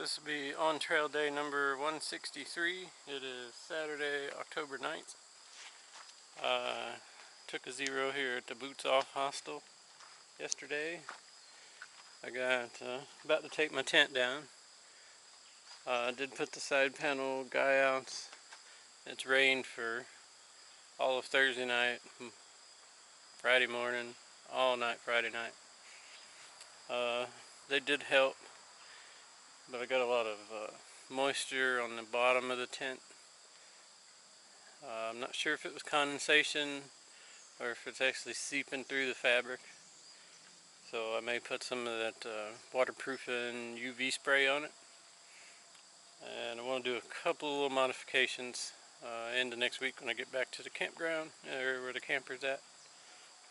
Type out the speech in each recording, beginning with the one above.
This will be on trail day number 163. It is Saturday, October 9th. Took a zero here at the Boots Off hostel yesterday. I got about to take my tent down. I did put the side panel guy out. It's rained for all of Thursday night, Friday morning, all night Friday night. They did help, but I got a lot of moisture on the bottom of the tent. I'm not sure if it was condensation or if it's actually seeping through the fabric. So I may put some of that waterproofing UV spray on it. And I want to do a couple of little modifications into next week when I get back to the campground, where the camper's at.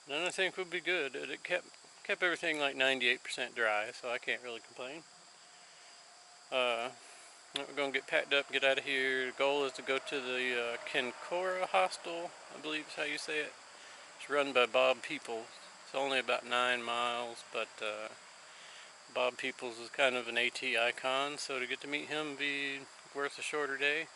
And then I think we'll be good. It kept everything like 98% dry, so I can't really complain. We're going to get packed up, get out of here. The goal is to go to the Kincora Hostel, I believe is how you say it. It's run by Bob Peoples. It's only about 9 miles, but Bob Peoples is kind of an AT icon, so to get to meet him would be worth a shorter day.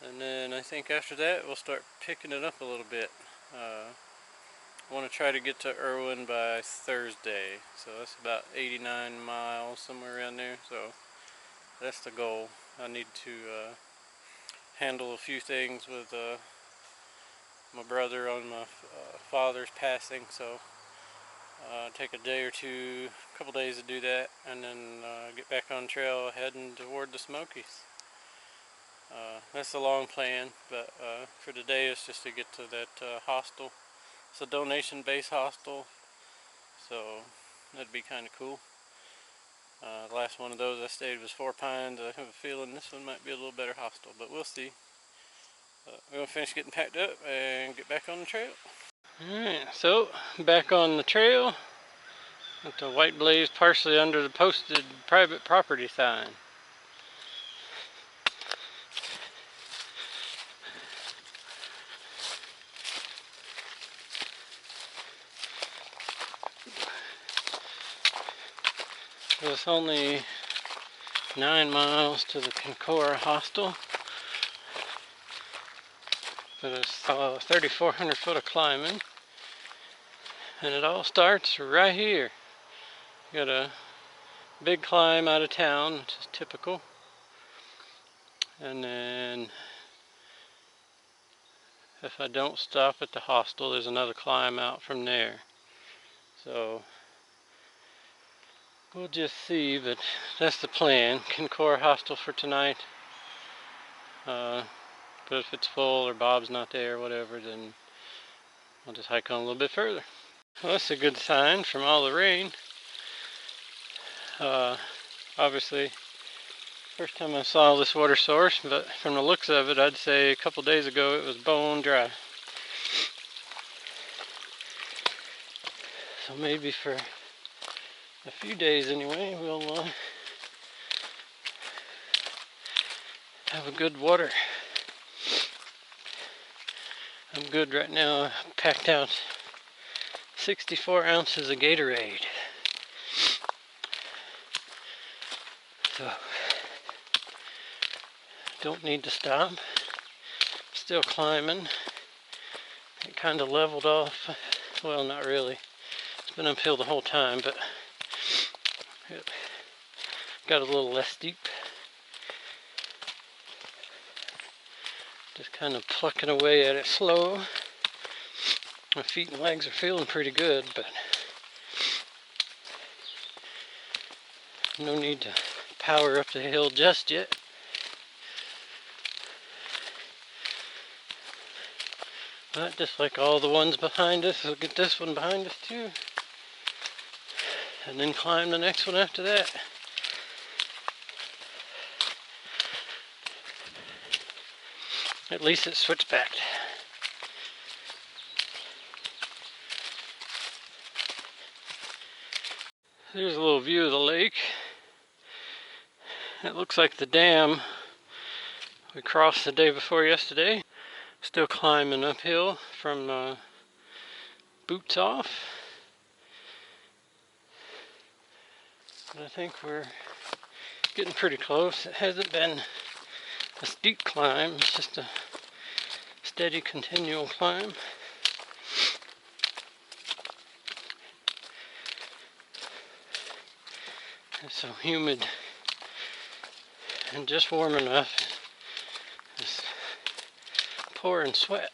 And then I think after that we'll start picking it up a little bit. I want to try to get to Irwin by Thursday, so that's about 89 miles, somewhere around there. So that's the goal. I need to handle a few things with my brother on my father's passing, so take a day or two, a couple days to do that, and then get back on trail heading toward the Smokies. That's the long plan, but for today it's just to get to that hostel. It's a donation-based hostel, so that'd be kind of cool. The last one of those I stayed was 4 Pines. I have a feeling this one might be a little better hostel, but we'll see. We're going to finish getting packed up and get back on the trail. Alright, so back on the trail with the white blaze partially under the posted private property sign. It's only 9 miles to the Kincora Hostel, but it's 3,400 foot of climbing, and it all starts right here. Got a big climb out of town, which is typical, and then if I don't stop at the hostel, there's another climb out from there. So we'll just see, but that's the plan. Kincora Hostel for tonight. But if it's full or Bob's not there or whatever, then I'll just hike on a little bit further. Well, that's a good sign from all the rain. Obviously, first time I saw this water source, but from the looks of it, I'd say a couple days ago it was bone dry. So maybe for a few days anyway, we'll have a good water. I'm good right now. I packed out 64 ounces of Gatorade. So, don't need to stop. Still climbing. It kind of leveled off. Well, not really. It's been uphill the whole time, but it got a little less steep. Just kind of plucking away at it slow. My feet and legs are feeling pretty good, but no need to power up the hill just yet. But just like all the ones behind us, we'll get this one behind us too. And then climb the next one after that. At least it's switchbacked. Here's a little view of the lake. It looks like the dam we crossed the day before yesterday. Still climbing uphill from Boots Off. But I think we're getting pretty close. It hasn't been a steep climb, it's just a steady continual climb. It's so humid and just warm enough. It's pouring sweat.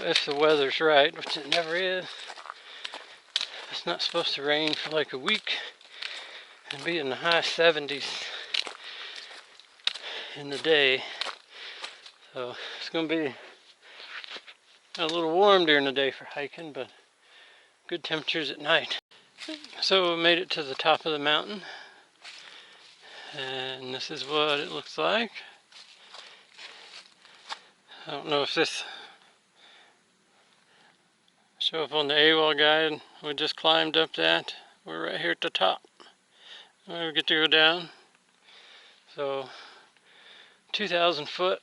If the weather's right, which it never is, it's not supposed to rain for like a week and be in the high 70s in the day. So it's going to be a little warm during the day for hiking, but good temperatures at night. So we made it to the top of the mountain, and this is what it looks like. I don't know if this show up on the AWOL guide. We just climbed up that. We're right here at the top. We get to go down. So 2,000 foot,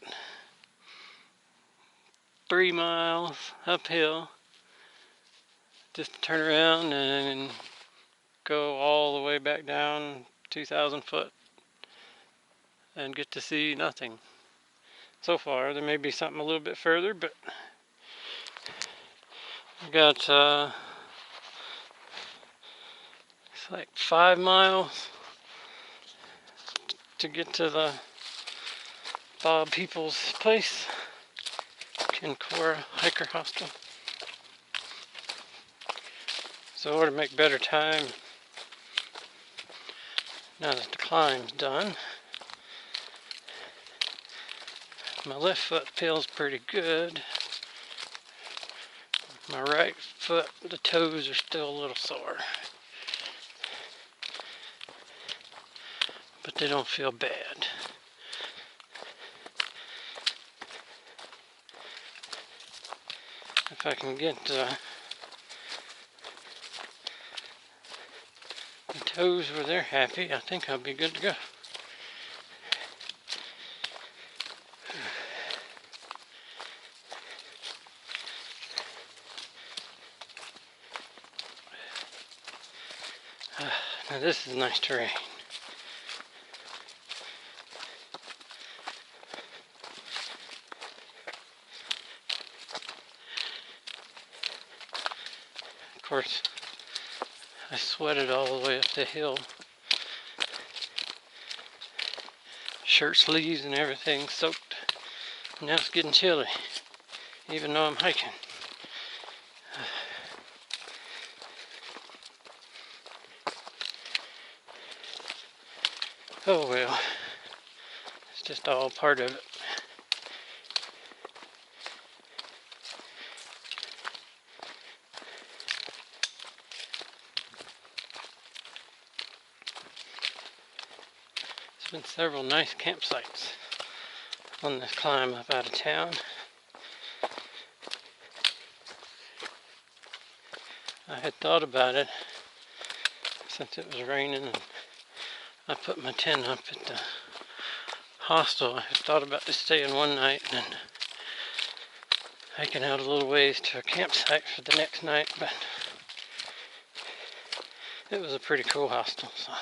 3 miles uphill. Just to turn around and go all the way back down 2,000 foot and get to see nothing. So far, there may be something a little bit further, but we got it's like 5 miles to get to the Bob People's place, Kincora Hiker Hostel. So in order to make better time, now that the climb's done, my left foot feels pretty good. My right foot, the toes are still a little sore, but they don't feel bad. If I can get the toes where they're happy, I think I'll be good to go. Now this is nice terrain. Of course, I sweated all the way up the hill. Shirt sleeves and everything soaked. Now it's getting chilly, even though I'm hiking. Oh well, it's just all part of it. There's been several nice campsites on this climb up out of town. I had thought about it since it was raining and I put my tent up at the hostel. I had thought about just staying one night and then hiking out a little ways to a campsite for the next night, but it was a pretty cool hostel, so.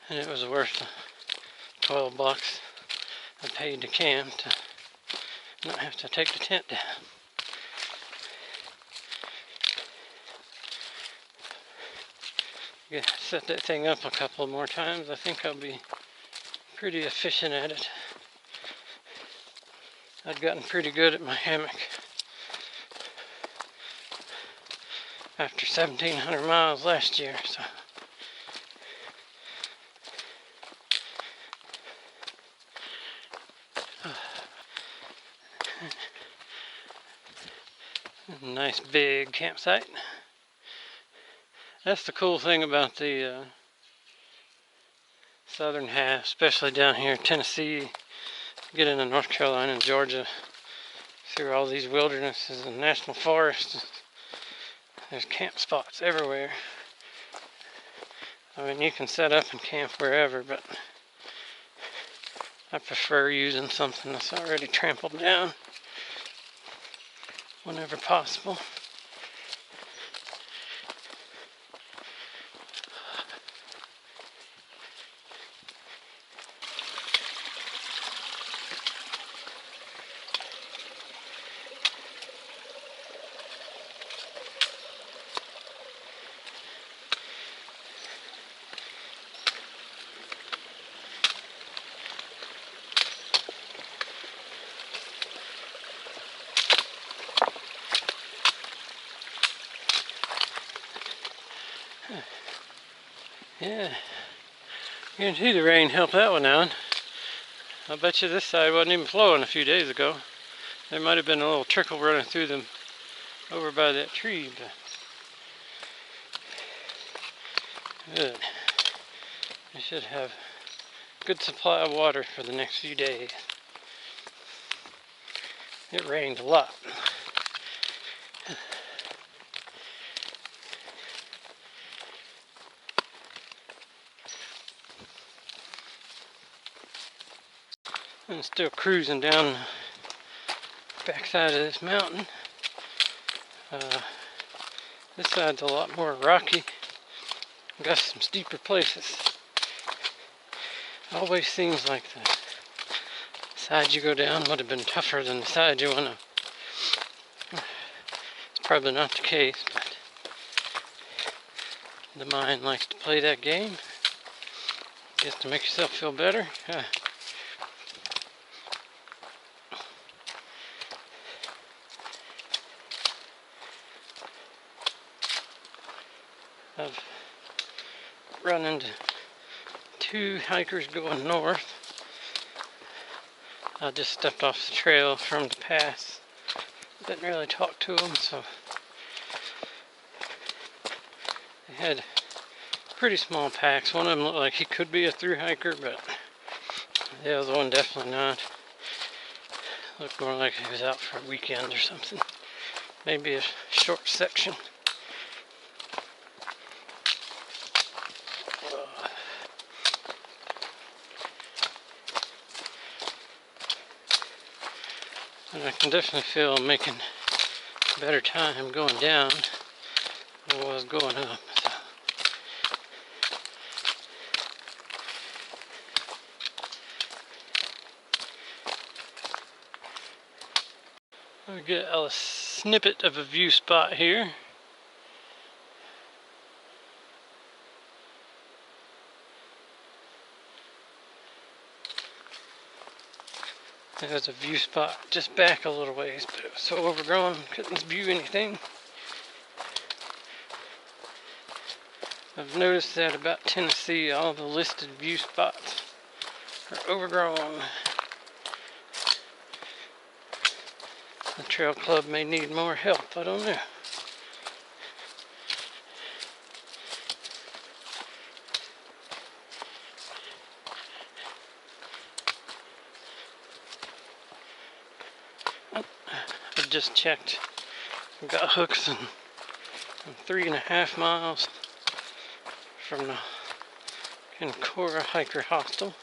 And it was worth the 12 bucks I paid to camp to not have to take the tent down. Yeah, set that thing up a couple more times. I think I'll be pretty efficient at it. I'd gotten pretty good at my hammock after 1,700 miles last year, so. Nice big campsite. That's the cool thing about the southern half, especially down here in Tennessee, get into North Carolina and Georgia, through all these wildernesses and national forests. There's camp spots everywhere. I mean, you can set up and camp wherever, but I prefer using something that's already trampled down whenever possible. Yeah, guarantee the rain helped that one out. I bet you this side wasn't even flowing a few days ago. There might have been a little trickle running through them over by that tree, but good. We should have good supply of water for the next few days. It rained a lot. I'm still cruising down the backside of this mountain. This side's a lot more rocky. Got some steeper places. Always seems like the side you go down would have been tougher than the side you went up. It's probably not the case, but the mind likes to play that game. Just to make yourself feel better. I've run into two hikers going north. I just stepped off the trail from the pass. Didn't really talk to them, so they had pretty small packs. One of them looked like he could be a thru hiker, but the other one definitely not. Looked more like he was out for a weekend or something. Maybe a short section. And I can definitely feel I'm making better time going down than I was going up. So we get a snippet of a view spot here. There's a view spot just back a little ways, but it was so overgrown, couldn't view anything. I've noticed that about Tennessee, all the listed view spots are overgrown. The trail club may need more help, I don't know. I just checked. I've got hooks in 3.5 miles from the Kincora Hiker Hostel.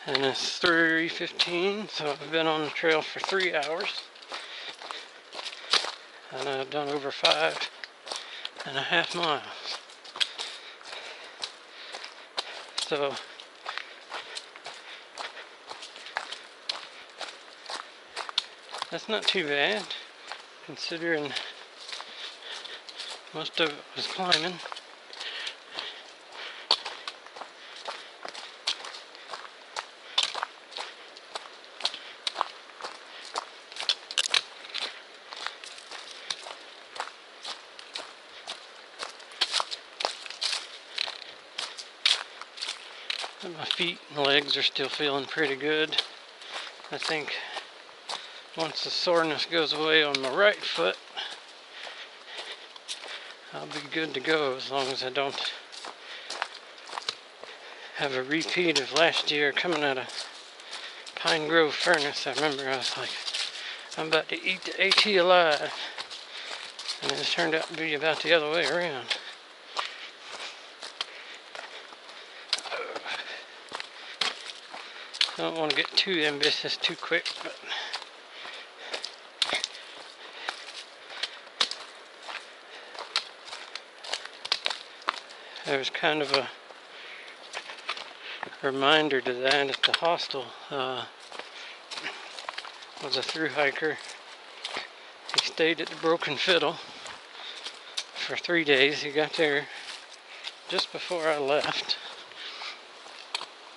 And it's 3:15, so I've been on the trail for 3 hours. And I've done over 5.5 miles. So that's not too bad, considering most of it was climbing. My feet and legs are still feeling pretty good. I think once the soreness goes away on my right foot, I'll be good to go, as long as I don't have a repeat of last year coming out of Pine Grove Furnace. I remember I was like, I'm about to eat the AT alive. And it turned out to be about the other way around. I don't want to get too ambitious too quick, but there was kind of a reminder to that at the hostel. Was a thru hiker. He stayed at the Broken Fiddle for 3 days. He got there just before I left.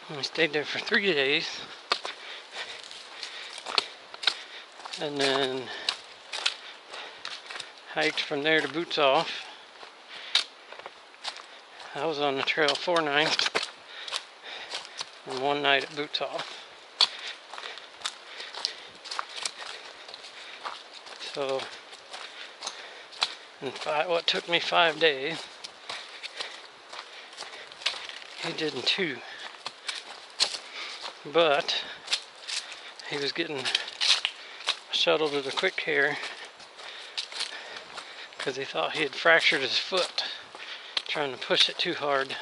And we stayed there for 3 days. And then hiked from there to Boots Off. I was on the trail 4 nights and 1 night at Boots Off. So, in what took me 5 days, he did in 2. But he was getting shuttled to the quick care because he thought he had fractured his foot trying to push it too hard.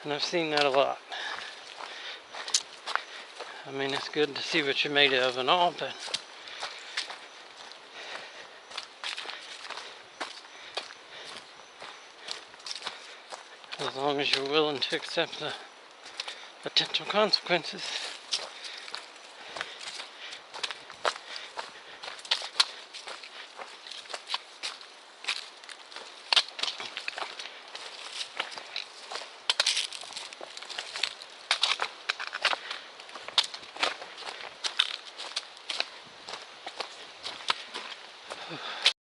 And I've seen that a lot. I mean, it's good to see what you're made of and all, but as long as you're willing to accept the potential consequences.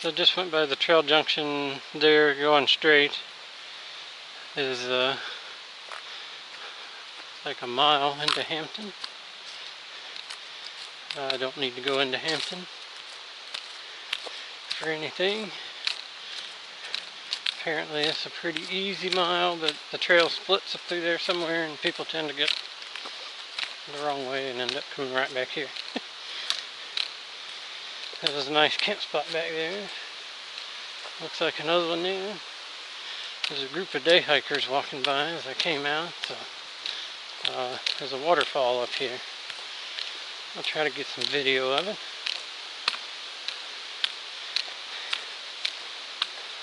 So just went by the trail junction there, going straight is like a mile into Hampton. I don't need to go into Hampton for anything. Apparently it's a pretty easy mile, but the trail splits up through there somewhere and people tend to get the wrong way and end up coming right back here. There's a nice camp spot back there. Looks like another one there. There's a group of day hikers walking by as I came out. So, there's a waterfall up here. I'll try to get some video of it.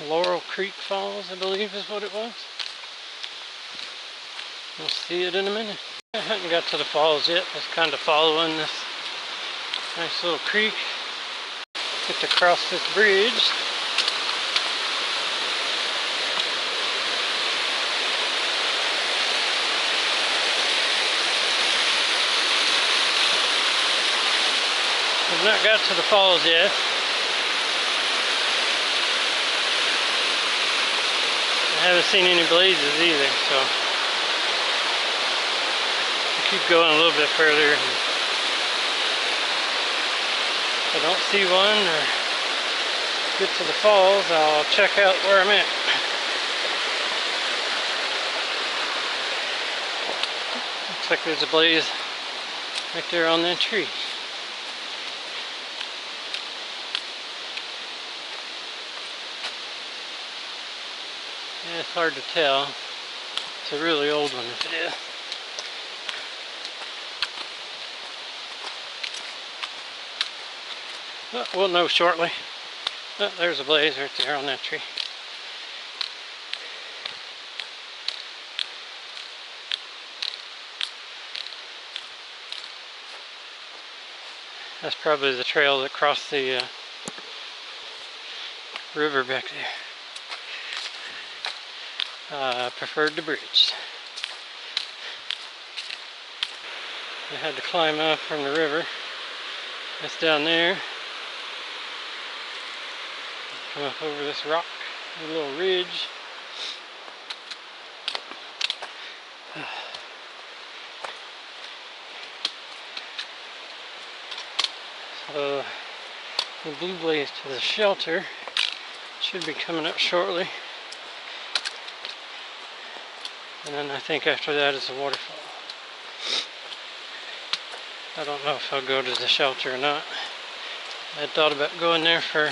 Laurel Creek Falls, I believe is what it was. We'll see it in a minute. I haven't got to the falls yet. Just kind of following this nice little creek. Get to cross this bridge. I've not got to the falls yet. I haven't seen any blazes either, so I'll keep going a little bit further. If I don't see one or get to the falls, I'll check out where I'm at. Looks like there's a blaze right there on that tree. Yeah, it's hard to tell. It's a really old one if it is. Oh, we'll know shortly. Oh, there's a blaze right there on that tree. That's probably the trail that crossed the river back there. I preferred the bridge. I had to climb up from the river. That's down there. Come up over this rock, a little ridge. So the blue blaze to the shelter should be coming up shortly. And then I think after that is a waterfall. I don't know if I'll go to the shelter or not. I thought about going there for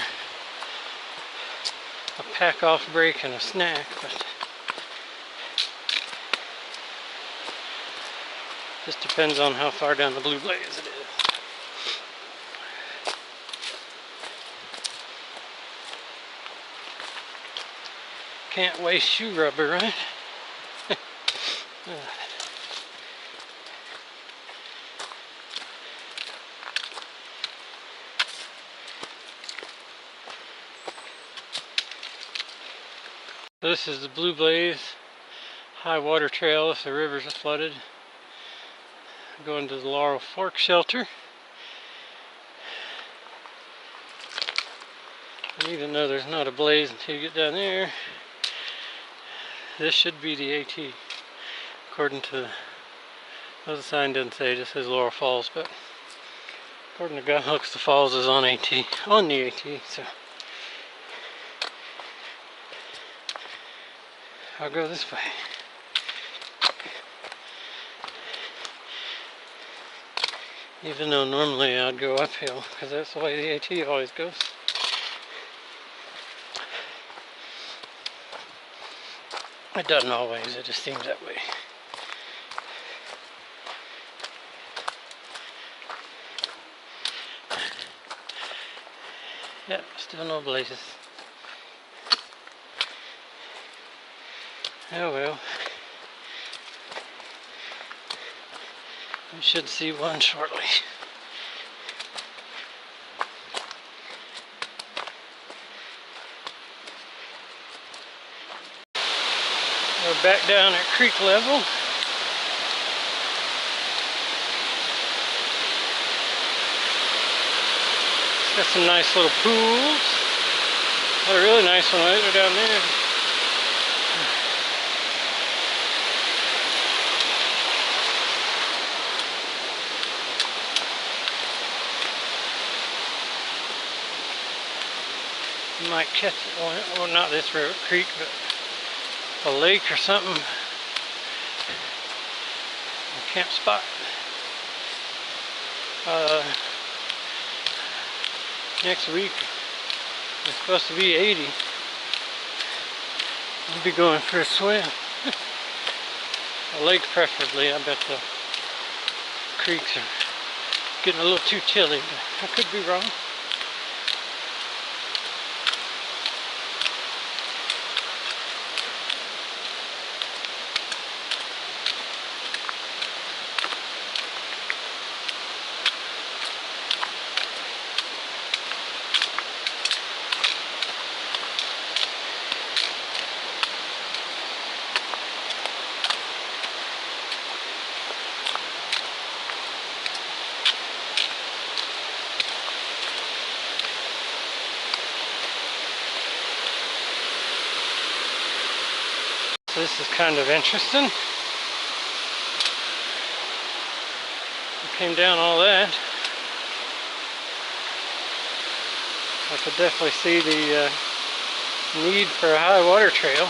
a pack-off break and a snack, but just depends on how far down the Blue Blaze it is. Can't waste shoe rubber, right? This is the Blue Blaze high water trail if the rivers are flooded. Going to the Laurel Fork shelter. And even though there's not a blaze until you get down there, this should be the AT. According to the sign doesn't say, it just says Laurel Falls, but according to Guy Hooks, the falls is on the AT, so I'll go this way. Even though normally I'd go uphill, because that's the way the AT always goes. It doesn't always, it just seems that way. Yeah, still no blazes. Oh well. We should see one shortly. We're back down at creek level. It's got some nice little pools. Got a really nice one right down there. You might catch it, well not this creek, but a lake or something. I can't spot. Next week it's supposed to be 80. I'll be going for a swim. A lake preferably. I bet the creeks are getting a little too chilly, but I could be wrong. This is kind of interesting. We came down all that. I could definitely see the need for a high water trail.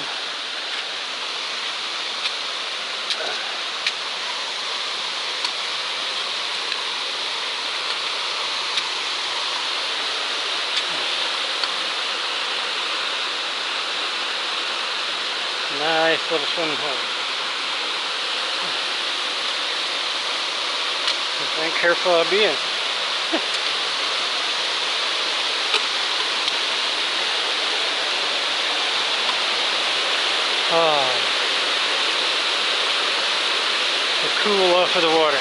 Nice little swimming hole. Just ain't careful I'll be in. Oh. The cool off of the water.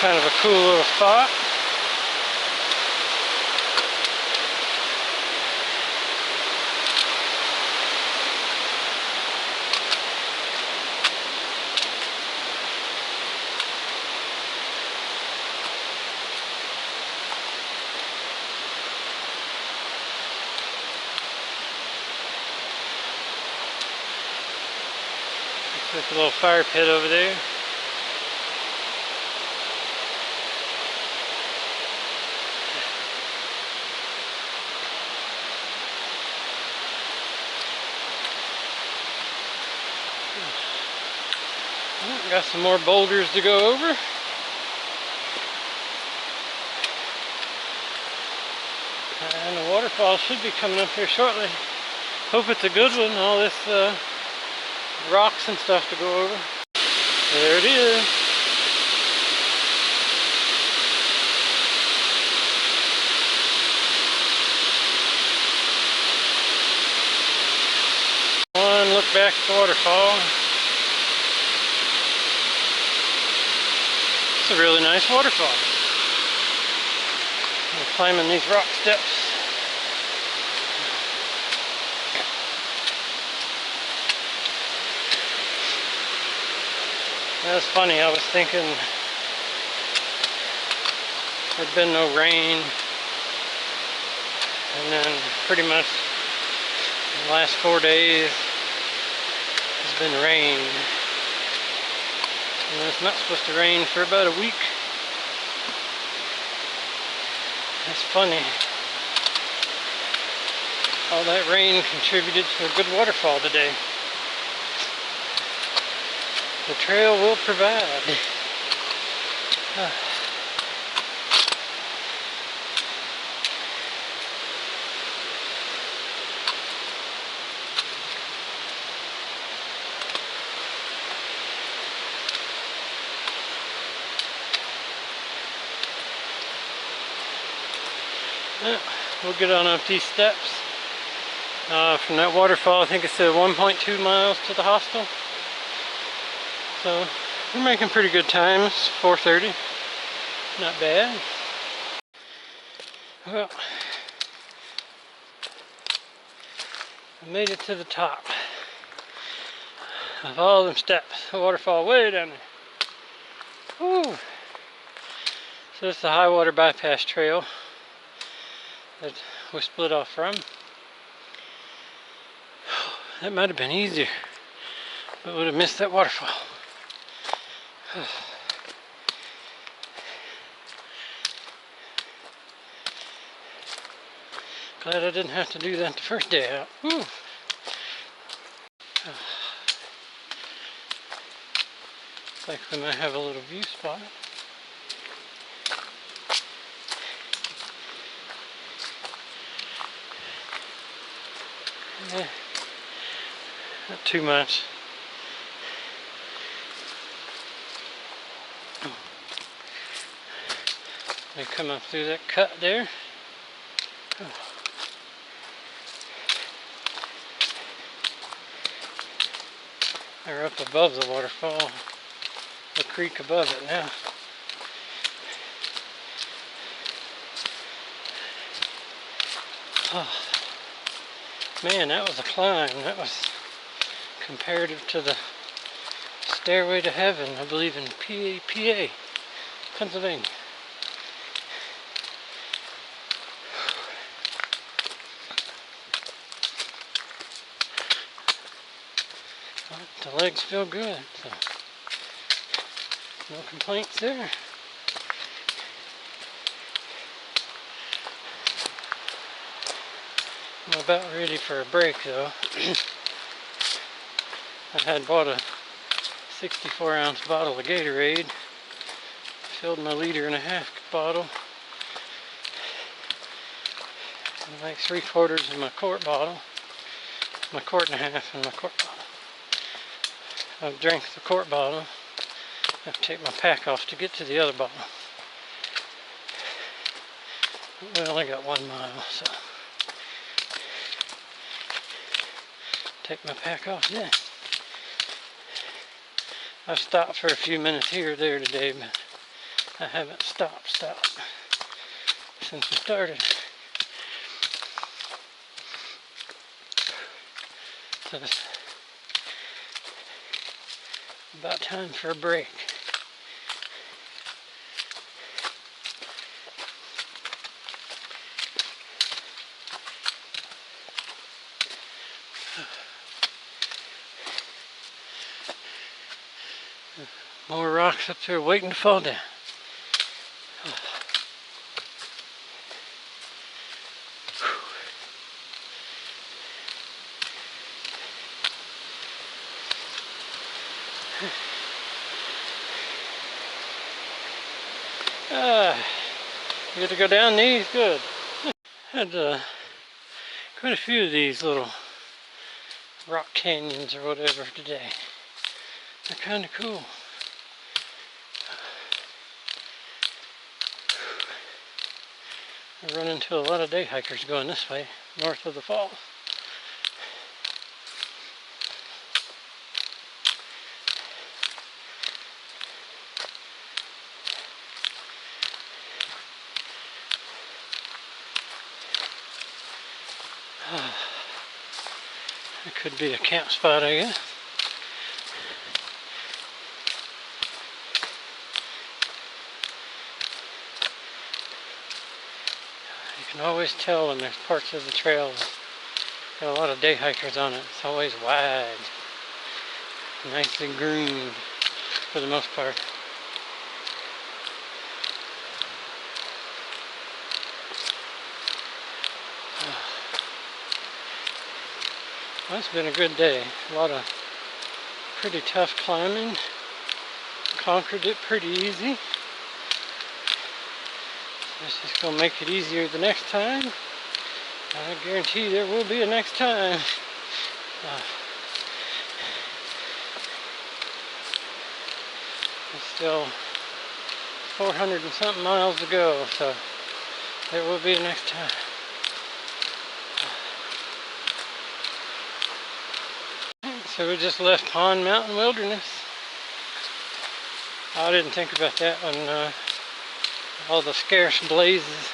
kind of a cool little spot. There's a little fire pit over there. Got some more boulders to go over. And the waterfall should be coming up here shortly. Hope it's a good one. All this rocks and stuff to go over. There it is. One look back at the waterfall. It's a really nice waterfall. I'm climbing these rock steps. That's funny, I was thinking there'd been no rain, and then pretty much the last 4 days has been rain. And it's not supposed to rain for about a week. That's funny. All that rain contributed to a good waterfall today. The trail will provide. We'll get on up these steps. From that waterfall, I think it's 1.2 miles to the hostel. So we're making pretty good times. 4:30, not bad. Well, I made it to the top of all them steps. The waterfall way down there. Woo! So this is the high water bypass trail that we split off from. That might have been easier, but would have missed that waterfall. Glad I didn't have to do that the first day out. Woo. Looks like we might have a little view spot. Yeah, not too much. They come up through that cut there. They're up above the waterfall, the creek above it now. Oh, man, that was a climb. That was comparative to the Stairway to Heaven, I believe, in PA, Pennsylvania. But the legs feel good, so no complaints there. I'm about ready for a break though. I had bought a 64-ounce bottle of Gatorade, filled my 1.5-liter bottle, and like 3/4 of my quart bottle, my 1.5 quart and my quart bottle. I've drank the quart bottle. I have to take my pack off to get to the other bottle. We only got 1 mile, so take my pack off then. I've stopped for a few minutes here or there today, but I haven't stopped since we started. So it's about time for a break. More rocks up there waiting to fall down. You get to go down these? Good. Had quite a few of these little rock canyons or whatever today. They're kind of cool. I run into a lot of day hikers going this way, north of the falls. It could be a camp spot, I guess. You can always tell when there's parts of the trail that got a lot of day hikers on it. It's always wide, nicely groomed for the most part. Well, it's been a good day. A lot of pretty tough climbing. Conquered it pretty easy. It's just going to make it easier the next time. I guarantee there will be a next time. It's still 400 and something miles to go, so there will be a next time. So we just left Pond Mountain Wilderness. I didn't think about that when all the scarce blazes.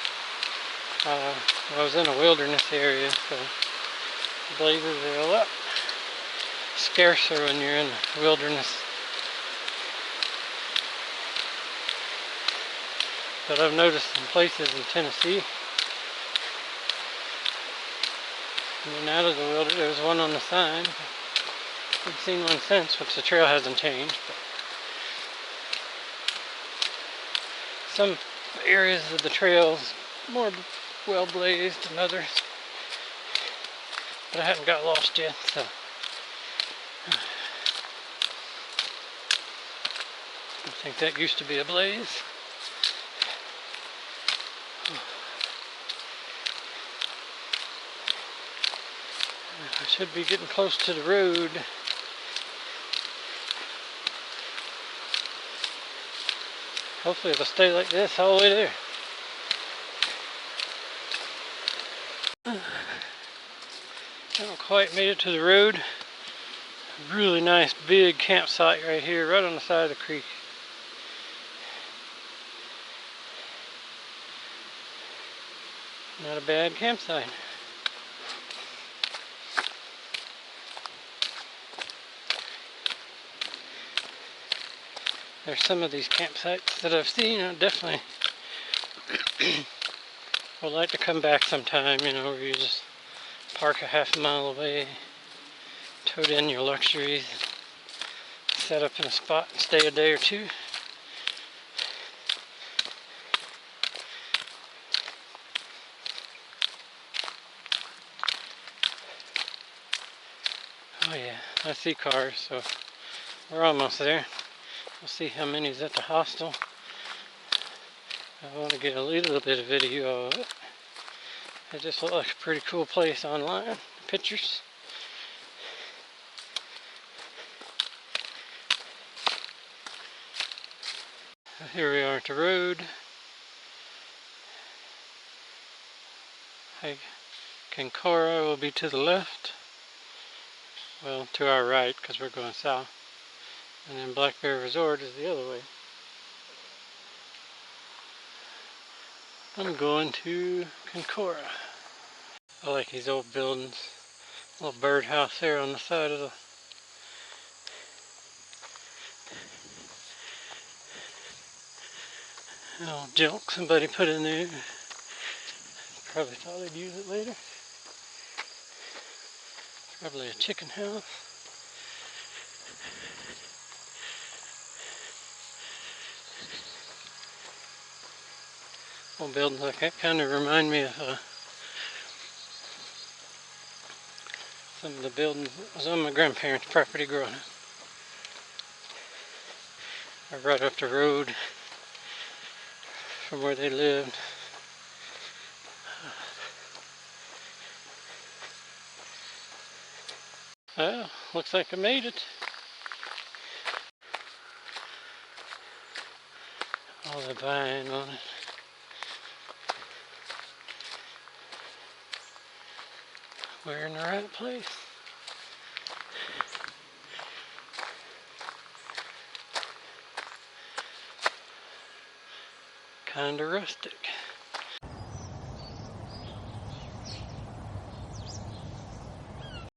I was in a wilderness area, so blazes are a lot scarcer when you're in the wilderness. But I've noticed some places in Tennessee, and then out of the wilderness, there was one on the sign. I've seen one since, which the trail hasn't changed. But some areas of the trails more well blazed than others, but I haven't got lost yet, so I think that used to be a blaze. I should be getting close to the road. Hopefully it'll stay like this all the way there. Haven't quite made it to the road. A really nice big campsite right here, right on the side of the creek. Not a bad campsite. There's some of these campsites that I've seen. I definitely would like to come back sometime, you know, where you just park a half mile away, tote in your luxuries, set up in a spot and stay a day or two. Oh yeah, I see cars, so we're almost there. We'll see how many's at the hostel. I want to get a little bit of video of it. It just looked like a pretty cool place online. Pictures. Here we are at the road. Kinkora will be to the left. Well, to our right, because we're going south. And then Black Bear Resort is the other way. I'm going to Kincora. I like these old buildings. Little birdhouse there on the side of the old junk somebody put in there. Probably thought they'd use it later. Probably a chicken house. Old buildings like that kind of remind me of some of the buildings that was on my grandparents' property growing up. Or right up the road from where they lived. Well, looks like I made it. All the vine on it. We're in the right place. Kinda rustic.